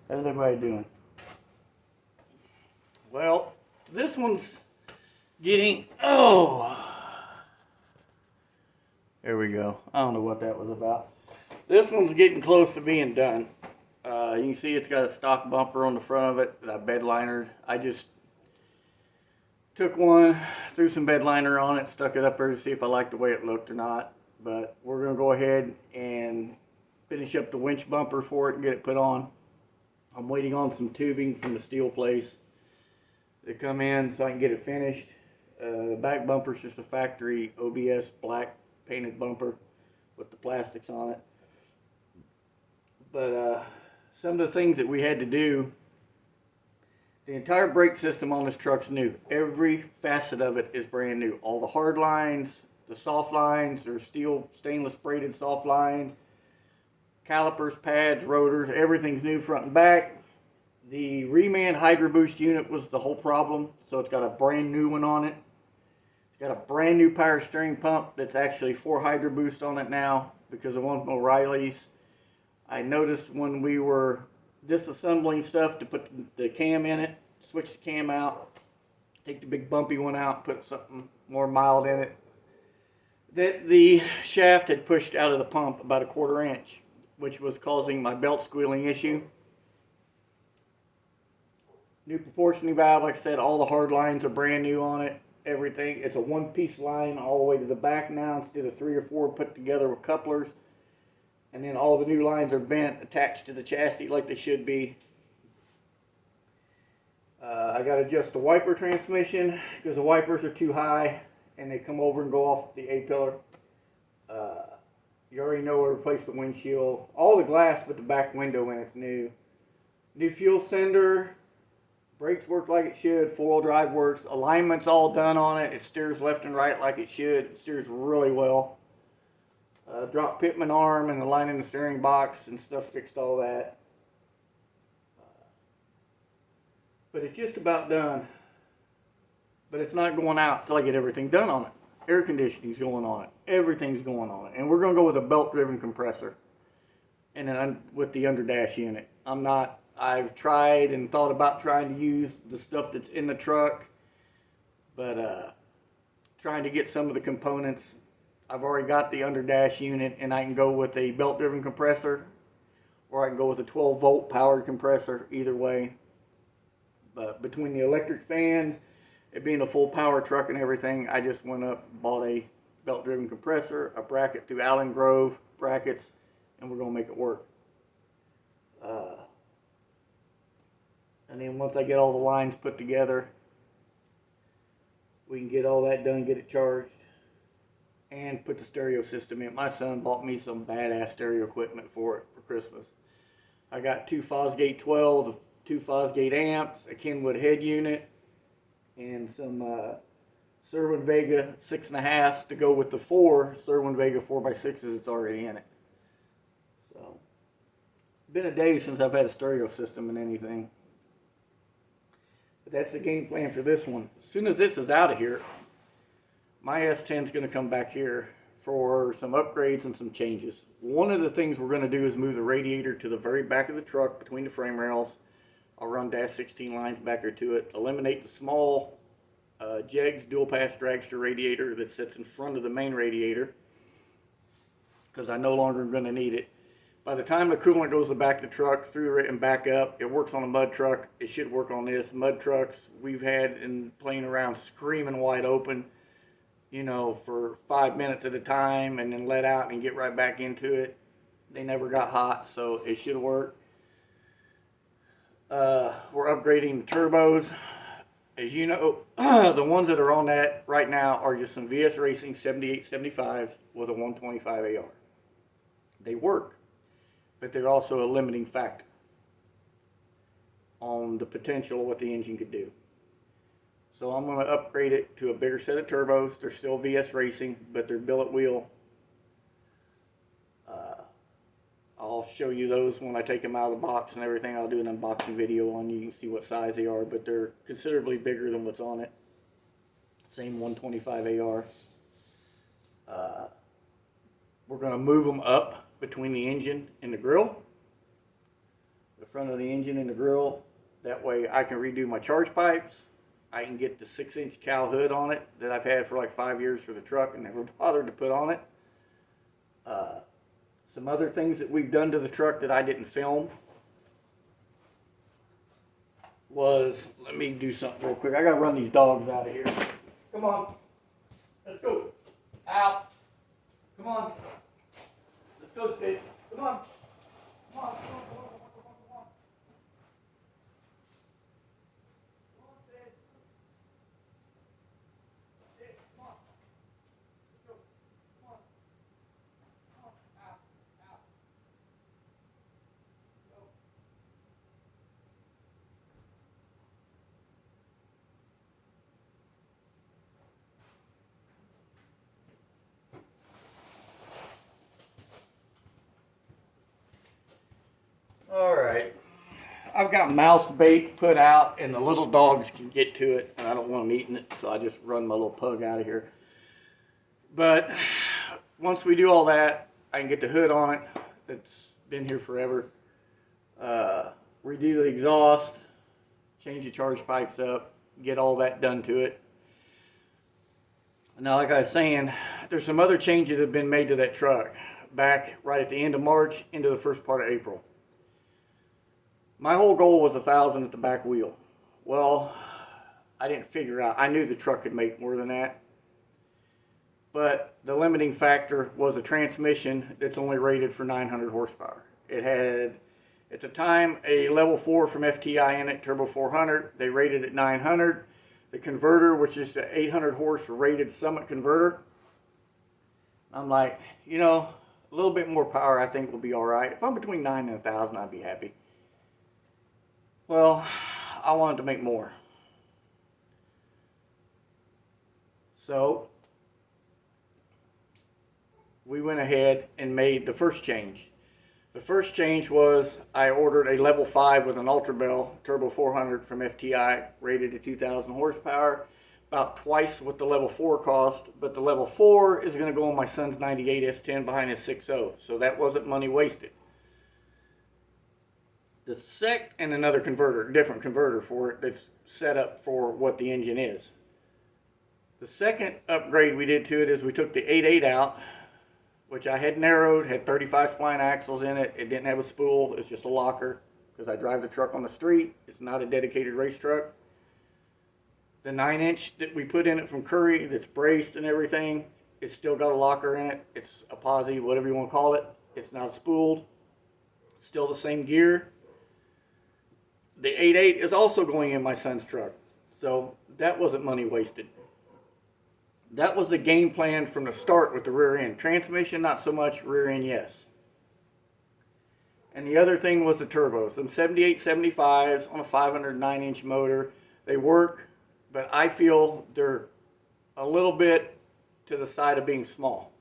How's everybody doing? Well, this one's getting, there we go. I don't know what that was about. This one's getting close to being done. You can see it's got a stock bumper on the front of it that I bed linered. I just took one, threw some bed liner on it, stuck it up there to see if I liked the way it looked or not. But we're going to go ahead and finish up the winch bumper for it and get it put on. I'm waiting on some tubing from the steel place to come in so I can get it finished. The back bumper is just a factory OBS black painted bumper with the plastics on it. But some of the things that we had to do, the entire brake system on this truck's new. Every facet of it is brand new. All the hard lines, the soft lines, there's steel, stainless braided soft lines, calipers, pads, rotors, everything's new front and back. The Reman Hydro Boost unit was the whole problem, so it's got a brand new one on it. It's got a brand new power steering pump that's actually 4 Hydro Boost on it now because of one from O'Reilly's. I noticed when we were disassembling stuff to put the cam in it, switch the cam out, take the big bumpy one out, put something more mild in it, that the shaft had pushed out of the pump about a 1/4 inch, which was causing my belt squealing issue. New proportioning valve, like I said, all the hard lines are brand new on it. Everything, it's a one-piece line all the way to the back now instead of 3 or 4 put together with couplers. And then all the new lines are bent, attached to the chassis like they should be. I got to adjust the wiper transmission because the wipers are too high and they come over and go off the A-pillar. You already know where to replace the windshield. All the glass but the back window when it's new. New fuel sender. Brakes work like it should. 4-wheel drive works. Alignment's all done on it. It steers left and right like it should. It steers really well. Drop pitman arm and the line in the steering box and stuff, fixed all that. But it's just about done. But it's not going out until I get everything done on it. Air conditioning's going on it. Everything's going on it. And we're going to go with a belt-driven compressor. And then with the underdash unit. I've tried and thought about trying to use the stuff that's in the truck. But trying to get some of the components. I've already got the underdash unit and I can go with a belt-driven compressor. Or I can go with a 12-volt powered compressor. Either way. But between the electric fans, it being a full power truck and everything, I just went up and bought a belt-driven compressor, a bracket through Allen Grove brackets, and we're going to make it work. And then once I get all the lines put together, we can get all that done, get it charged, and put the stereo system in. My son bought me some badass stereo equipment for it for Christmas. I got 2 Fosgate 12s, 2 Fosgate amps, a Kenwood head unit, and some Cerwin Vega 6.5s to go with the 4 Cerwin Vega 4x6s that's already in it. So, it's been a day since I've had a stereo system in anything. But that's the game plan for this one. As soon as this is out of here, my S10 is going to come back here for some upgrades and some changes. One of the things we're going to do is move the radiator to the very back of the truck between the frame rails. I'll run dash 16 lines back here to it, eliminate the small Jegs dual pass dragster radiator that sits in front of the main radiator because I no longer am going to need it. By the time the coolant goes to the back of the truck, through it and back up, it works on a mud truck. It should work on this. Mud trucks we've had in playing around screaming wide open, you know, for 5 minutes at a time and then let out and get right back into it. They never got hot, so it should work. We're upgrading the turbos. As you know, the ones that are on that right now are just some VS Racing 7875s with a 125 AR. They work, but they're also a limiting factor on the potential of what the engine could do. So I'm going to upgrade it to a bigger set of turbos. They're still VS Racing, but they're billet wheel. I'll show you those when I take them out of the box and everything. I'll do an unboxing video on you. You can see what size they are, but they're considerably bigger than what's on it. Same 125 AR. We're going to move them up between the engine and the grill. The front of the engine and the grill. That way I can redo my charge pipes. I can get the 6-inch cowl hood on it that I've had for like 5 years for the truck and never bothered to put on it. Some other things that we've done to the truck that I didn't film was, let me do something real quick. I gotta run these dogs out of here. Come on. Let's go. Out. Come on. Let's go, Stitch. Come on. Come on. Come on. Come on. Come on. Come on. Come on, Stitch. Stitch, come on. Let's go. Come on. Come on. Out. Out. Go. Alright, I've got mouse bait put out and the little dogs can get to it and I don't want them eating it, so I just run my little pug out of here. But once we do all that, I can get the hood on it. It's been here forever. Redo the exhaust, change the charge pipes up, get all that done to it. Now, like I was saying, there's some other changes that have been made to that truck back right at the end of March into the first part of April. My whole goal was 1,000 at the back wheel. Well, I didn't figure out. I knew the truck could make more than that. But the limiting factor was a transmission that's only rated for 900 horsepower. It had, at the time, a level 4 from FTI in it, Turbo 400. They rated it 900. The converter, which is the 800 horse rated Summit converter. I'm like, you know, a little bit more power I think will be all right. If I'm between 9 and 1,000, I'd be happy. Well, I wanted to make more. So, we went ahead and made the first change. The first change was I ordered a level 5 with an Ultra Bell Turbo 400 from FTI, rated at 2,000 horsepower, about twice what the level 4 cost, but the level 4 is going to go on my son's 98 S10 behind his 6.0, so that wasn't money wasted. And another converter, different converter for it that's set up for what the engine is. The second upgrade we did to it is we took the 8.8 out, which I had narrowed, had 35 spline axles in it. It didn't have a spool, it's just a locker because I drive the truck on the street. It's not a dedicated race truck. The 9-inch that we put in it from Curry that's braced and everything, it's still got a locker in it. It's a posi, whatever you want to call it. It's not spooled. Still the same gear. The 8.8 is also going in my son's truck, so that wasn't money wasted. That was the game plan from the start with the rear end. Transmission, not so much. Rear end, yes. And the other thing was the turbos. Them 78, 75s on a 509-inch motor. They work, but I feel they're a little bit to the side of being small.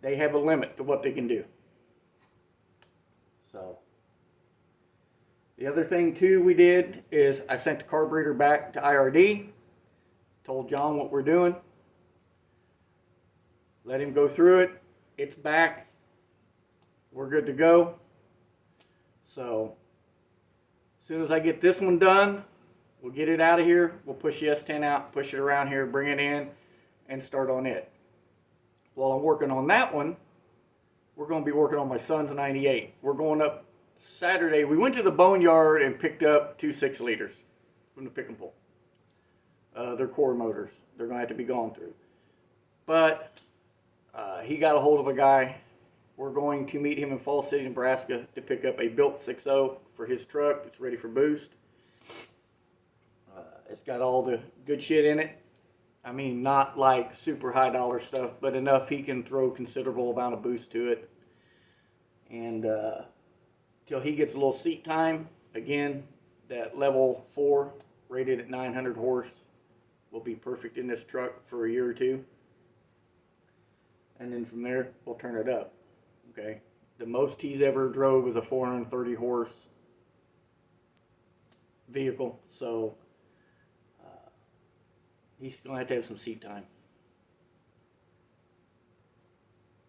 They have a limit to what they can do. So, the other thing too we did is I sent the carburetor back to IRD, told John what we're doing, let him go through it. It's back. We're good to go. So, as soon as I get this one done, we'll get it out of here. We'll push the S10 out, push it around here, bring it in, and start on it. While I'm working on that one, we're going to be working on my son's 98. We're going up Saturday. We went to the boneyard and picked up 2 6-liters from the pick and pull. They're core motors. They're going to have to be gone through. But he got a hold of a guy. We're going to meet him in Falls City, Nebraska to pick up a built 6.0 for his truck. It's ready for boost. It's got all the good shit in it. I mean, not like super high dollar stuff, but enough he can throw considerable amount of boost to it. And till he gets a little seat time, again, that level 4 rated at 900 horse will be perfect in this truck for a year or two. And then from there, we'll turn it up. Okay, the most he's ever drove is a 430 horse vehicle, so he's going to have some seat time.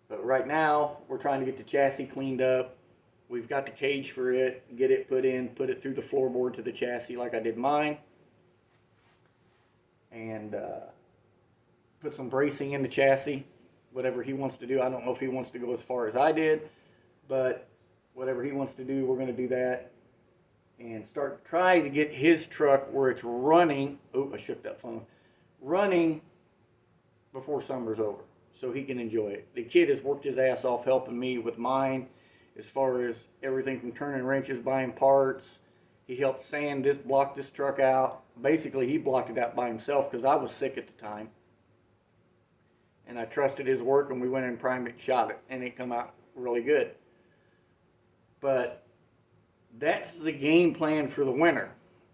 But right now, we're trying to get the chassis cleaned up, We've got the cage for it, get it put in, put it through the floorboard to the chassis like I did mine, and put some bracing in the chassis, whatever he wants to do. I don't know if he wants to go as far as I did, but whatever he wants to do, we're going to do that. And start trying to get his truck where it's running. Oh, I shook that phone. Running before summer's over, so he can enjoy it. The kid has worked his ass off helping me with mine, as far as everything from turning wrenches, buying parts. He helped sand this, block this truck out. Basically, he blocked it out by himself because I was sick at the time. And I trusted his work, and we went in and primed it and shot it, and it come out really good. But that's the game plan for the winter.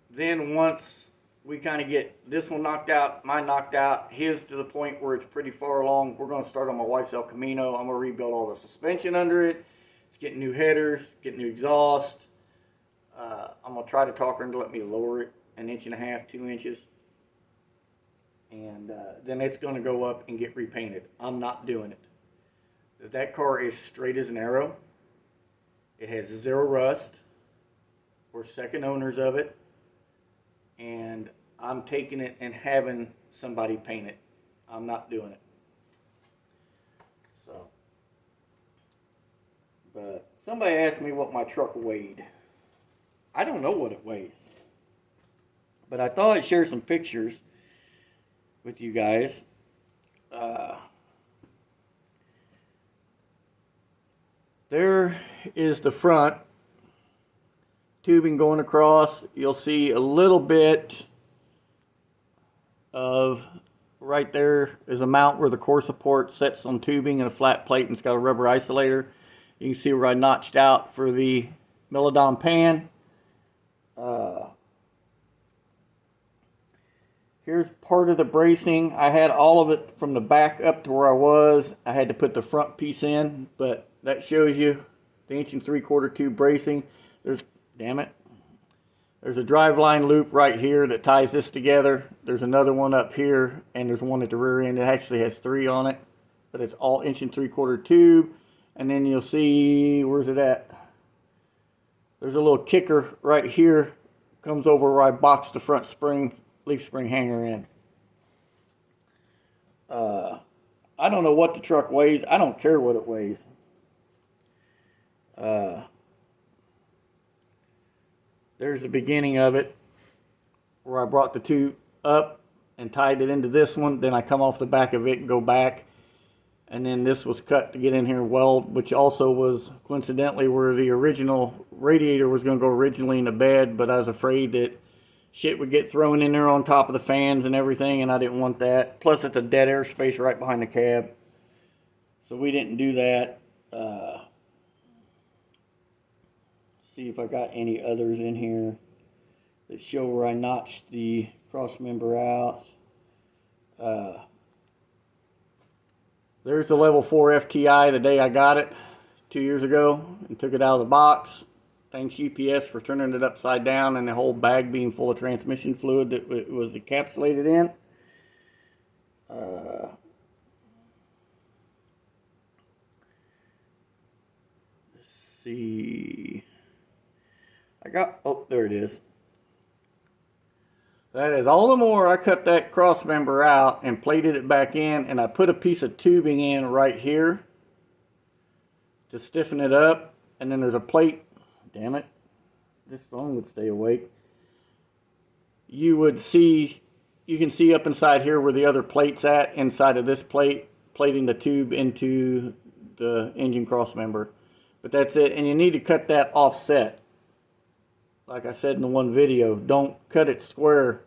Then once we kind of get this one knocked out, mine knocked out, his to the point where it's pretty far along, we're going to start on my wife's El Camino. I'm going to rebuild all the suspension under it. It's getting new headers, getting new exhaust. I'm going to try to talk her into let me lower it 1.5 inches, 2 inches. And then it's going to go up and get repainted. I'm not doing it. That car is straight as an arrow. It has 0 rust. We're second owners of it, and I'm taking it and having somebody paint it. I'm not doing it. So, but somebody asked me what my truck weighed. I don't know what it weighs, but I thought I'd share some pictures with you guys. There is the front tubing going across. You'll see a little bit of right there is a mount where the core support sets on tubing and a flat plate, and it's got a rubber isolator. You can see where I notched out for the Meledon pan. Here's part of the bracing. I had all of it from the back up to where I was. I had to put the front piece in, but that shows you the 1 3/4 tube bracing. Damn it. There's a driveline loop right here that ties this together. There's another one up here, and there's one at the rear end. It actually has 3 on it, but it's all 1 3/4 tube. And then you'll see, where's it at? There's a little kicker right here. Comes over where I boxed the front spring, leaf spring hanger in. I don't know what the truck weighs. I don't care what it weighs. There's the beginning of it, where I brought the tube up and tied it into this one. Then I come off the back of it and go back. And then this was cut to get in here and weld, which also was coincidentally where the original radiator was going to go originally in the bed, but I was afraid that shit would get thrown in there on top of the fans and everything, and I didn't want that. Plus, it's a dead air space right behind the cab. So we didn't do that. See if I got any others in here that show where I notched the cross member out. There's the level 4 FTI the day I got it 2 years ago and took it out of the box. Thanks UPS for turning it upside down and the whole bag being full of transmission fluid that it was encapsulated in. Let's see. Oh, there it is. That is all the more I cut that cross member out and plated it back in, and I put a piece of tubing in right here to stiffen it up, and then there's a plate. Damn it, this phone would stay awake. You can see up inside here where the other plate's at, inside of this plate, plating the tube into the engine cross member. But that's it, and you need to cut that offset. Like I said in the one video, don't cut it square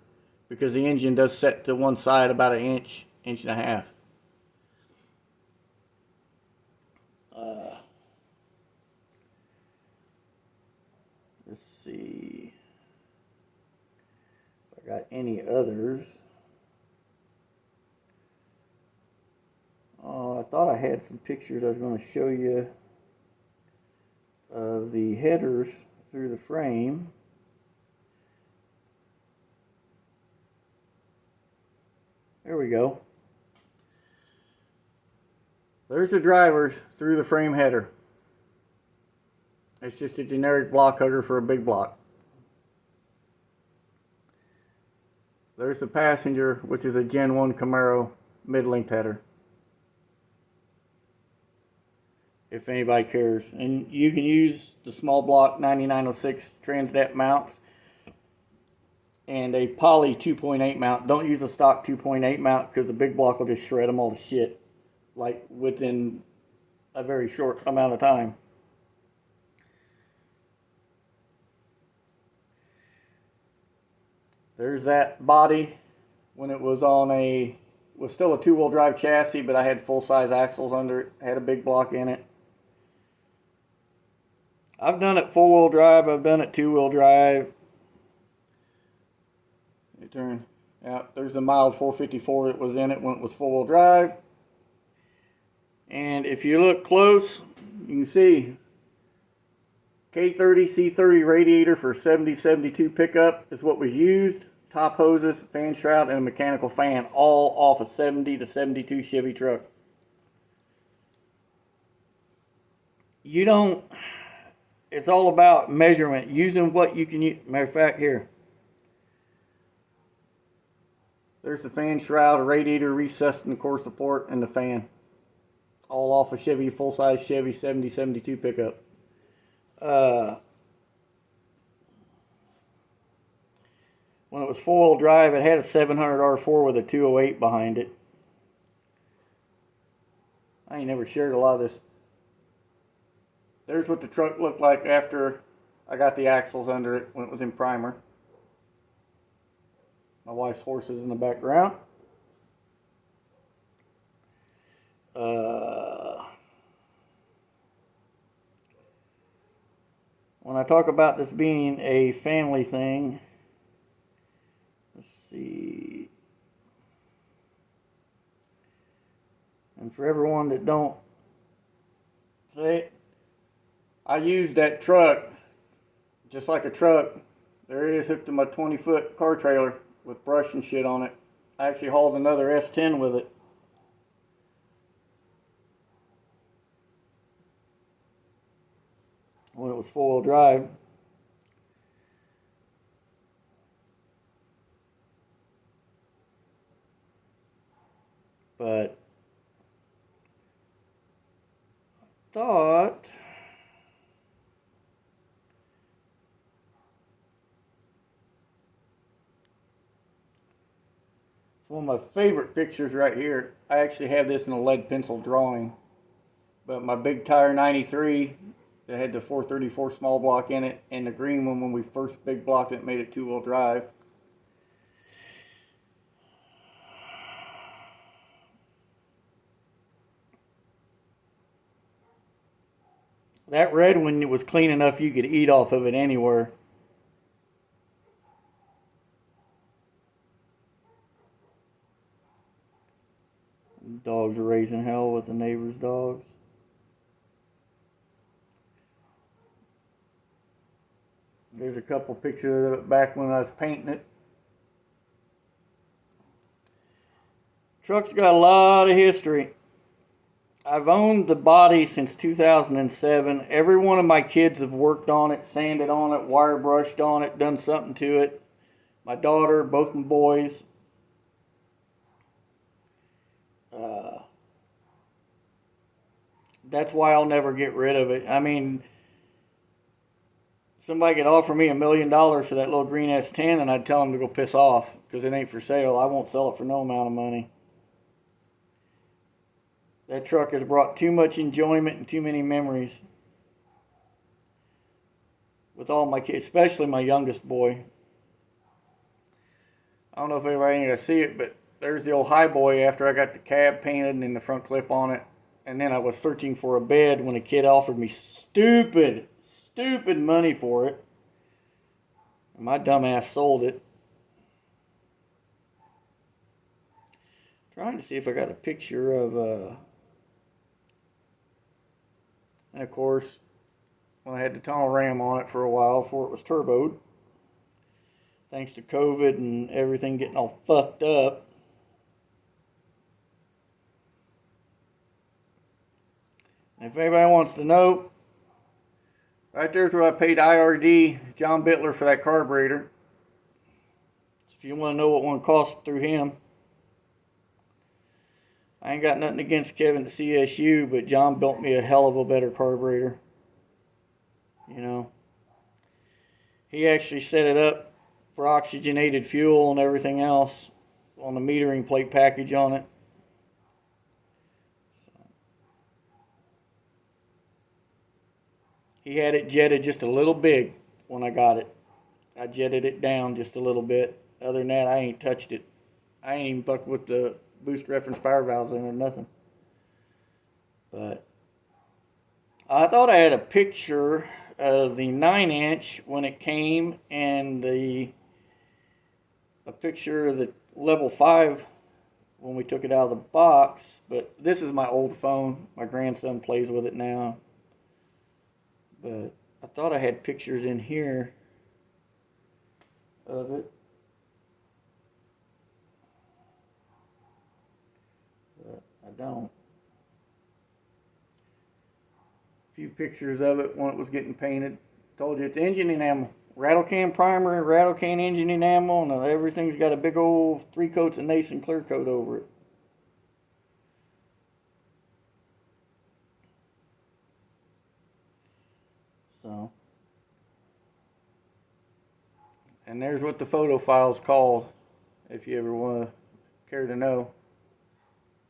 because the engine does set to one side about 1 inch, 1.5 inches. Let's see if I got any others. Oh, I thought I had some pictures I was going to show you of the headers through the frame. There we go. There's the drivers through the frame header. It's just a generic block hugger for a big block. There's the passenger, which is a Gen 1 Camaro mid-length header. If anybody cares. And you can use the small block 9906 Transnet mounts and a poly 2.8 mount. Don't use a stock 2.8 mount because the big block will just shred them all to shit, like within a very short amount of time. There's that body when it was on was still a 2-wheel drive chassis, but I had full-size axles under it. Had a big block in it. I've done it 4-wheel drive. I've done it 2-wheel drive. You turn. Yeah, there's the mild 454 that was in it when it was 4-wheel drive. And if you look close, you can see K30 C30 radiator for 7072 pickup is what was used. Top hoses, fan shroud, and a mechanical fan, all off a 70 to 72 Chevy truck. You don't, it's all about measurement, using what you can use. Matter of fact, here. There's the fan shroud, radiator recessed in the core support, and the fan. All off a Chevy, full-size Chevy 7072 pickup. When it was 4-wheel drive, it had a 700 R4 with a 208 behind it. I ain't never shared a lot of this. There's what the truck looked like after I got the axles under it when it was in primer. My wife's horses in the background. When I talk about this being a family thing, let's see. And for everyone that don't say it, I used that truck just like a truck. There it is, hooked to my 20-foot car trailer with brush and shit on it. I actually hauled another S10 with it. When it was 4-wheel drive. But I thought it's one of my favorite pictures right here. I actually have this in a lead pencil drawing. But my big tire 93 that had the 434 small block in it, and the green one when we first big blocked it, made it 2-wheel drive. That red one was clean enough you could eat off of it anywhere. Dogs are raising hell with the neighbor's dogs. There's a couple pictures of it back when I was painting it. Truck's got a lot of history. I've owned the body since 2007. Every one of my kids have worked on it, sanded on it, wire brushed on it, done something to it. My daughter, both my boys. That's why I'll never get rid of it. I mean, somebody could offer me $1 million for that little green S10 and I'd tell them to go piss off because it ain't for sale. I won't sell it for no amount of money. That truck has brought too much enjoyment and too many memories with all my kids, especially my youngest boy. I don't know if everybody ain't gonna see it, but there's the old high boy after I got the cab painted and the front clip on it. And then I was searching for a bed when a kid offered me stupid money for it. And my dumb ass sold it. Trying to see if I got a picture of, and of course, when I had the tunnel ram on it for a while before it was turboed, thanks to COVID and everything getting all fucked up. If anybody wants to know, Right there's where I paid IRD John Bittler for that carburetor. If you want to know what one cost through him. I ain't got nothing against Kevin at CSU, but John built me a hell of a better carburetor. You know, he actually set it up for oxygenated fuel and everything else on the metering plate package on it. He had it jetted just a little big when I got it. I jetted it down just a little bit. Other than that, I ain't touched it. I ain't even fucked with the boost reference power valves in or nothing. But I thought I had a picture of the 9-inch when it came, and a picture of the level 5 when we took it out of the box. But this is my old phone. My grandson plays with it now. But I thought I had pictures in here of it. But I don't. A few pictures of it when it was getting painted. Told you it's engine enamel. Rattle can primer, rattle can engine enamel, and everything's got a big old 3 coats of Nason clear coat over it. So, and there's what the photo file's called, if you ever want to care to know.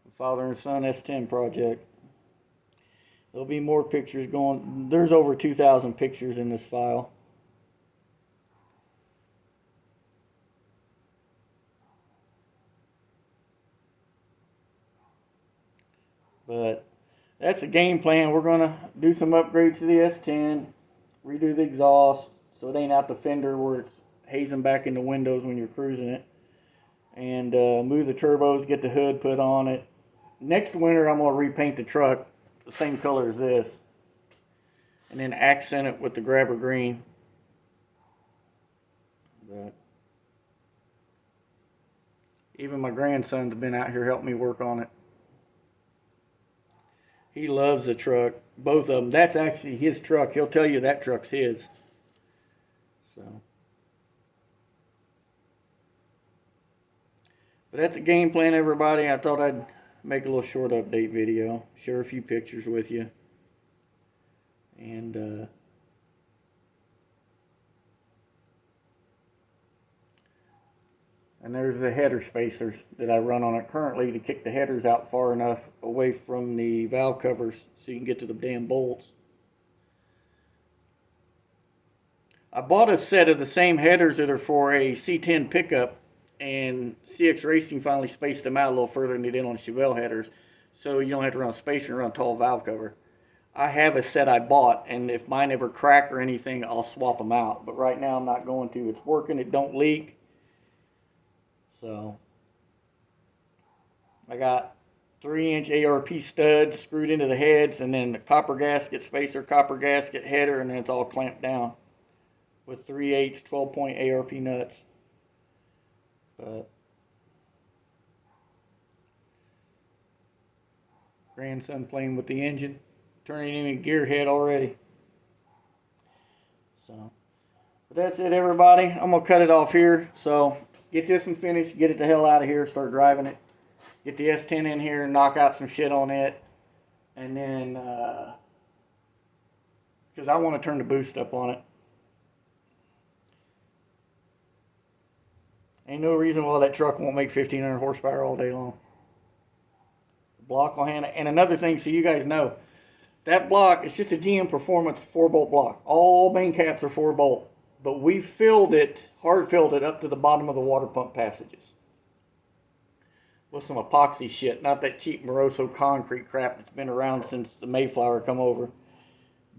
The Father and Son S10 project. There'll be more pictures going. There's over 2,000 pictures in this file. But that's the game plan. We're going to do some upgrades to the S10, redo the exhaust so it ain't out the fender where it's hazing back in the windows when you're cruising it, and move the turbos, get the hood put on it. Next winter, I'm going to repaint the truck the same color as this, and then accent it with the grabber green. But even my grandson's been out here helping me work on it. He loves the truck, both of them. That's actually his truck. He'll tell you that truck's his. So, but that's a game plan, everybody. I thought I'd make a little short update video, share a few pictures with you, and there's the header spacers that I run on it currently to kick the headers out far enough away from the valve covers so you can get to the damn bolts. I bought a set of the same headers that are for a C10 pickup, and CX Racing finally spaced them out a little further than they did on Chevelle headers, so you don't have to run a spacer and run a tall valve cover. I have a set I bought, and if mine ever crack or anything, I'll swap them out. But right now I'm not going to. It's working. It don't leak. So I got 3-inch ARP studs screwed into the heads, and then the copper gasket spacer, copper gasket header, and then it's all clamped down with 3/8 12-point ARP nuts. But grandson playing with the engine, turning it into a gear head already. So, but that's it, everybody. I'm gonna cut it off here. So get this one finished, get it the hell out of here, start driving it. Get the S10 in here and knock out some shit on it. And then, because I want to turn the boost up on it. Ain't no reason why that truck won't make 1,500 horsepower all day long. The block will handle it. And another thing, so you guys know, that block, it's just a GM Performance 4-bolt block. All main caps are 4-bolt. But we filled it, hard filled it up to the bottom of the water pump passages with some epoxy shit, not that cheap Moroso concrete crap that's been around since the Mayflower come over.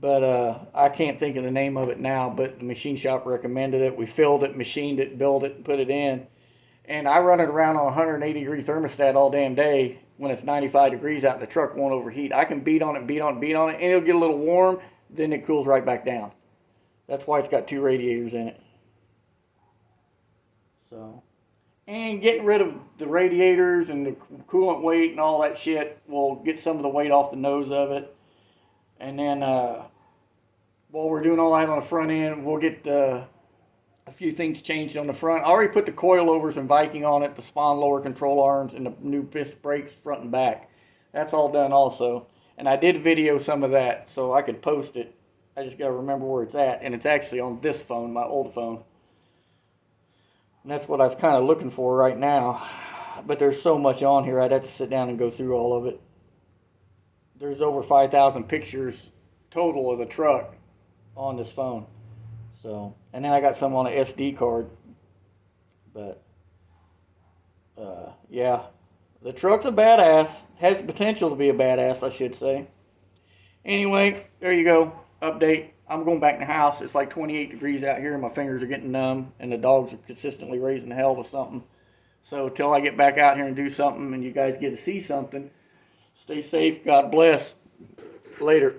But I can't think of the name of it now, but the machine shop recommended it. We filled it, machined it, built it, and put it in. And I run it around on 180 degree thermostat all damn day when it's 95 degrees out and the truck won't overheat. I can beat on it, and it'll get a little warm, then it cools right back down. That's why it's got 2 radiators in it. So, and getting rid of the radiators and the coolant weight and all that shit will get some of the weight off the nose of it. And then while we're doing all that on the front end, we'll get a few things changed on the front. I already put the coilovers and Viking on it, the spawn lower control arms, and the new piston brakes front and back. That's all done also. And I did video some of that, so I could post it. I just got to remember where it's at, and it's actually on this phone, my old phone. And that's what I was kind of looking for right now. But there's so much on here, I'd have to sit down and go through all of it. There's over 5,000 pictures total of the truck on this phone. So, and then I got some on an SD card. But, yeah. The truck's a badass. Has the potential to be a badass, I should say. Anyway, there you go. Update. I'm going back in the house. It's like 28 degrees out here and my fingers are getting numb and the dogs are consistently raising hell with something. So till I get back out here and do something and you guys get to see something, stay safe. God bless. Later.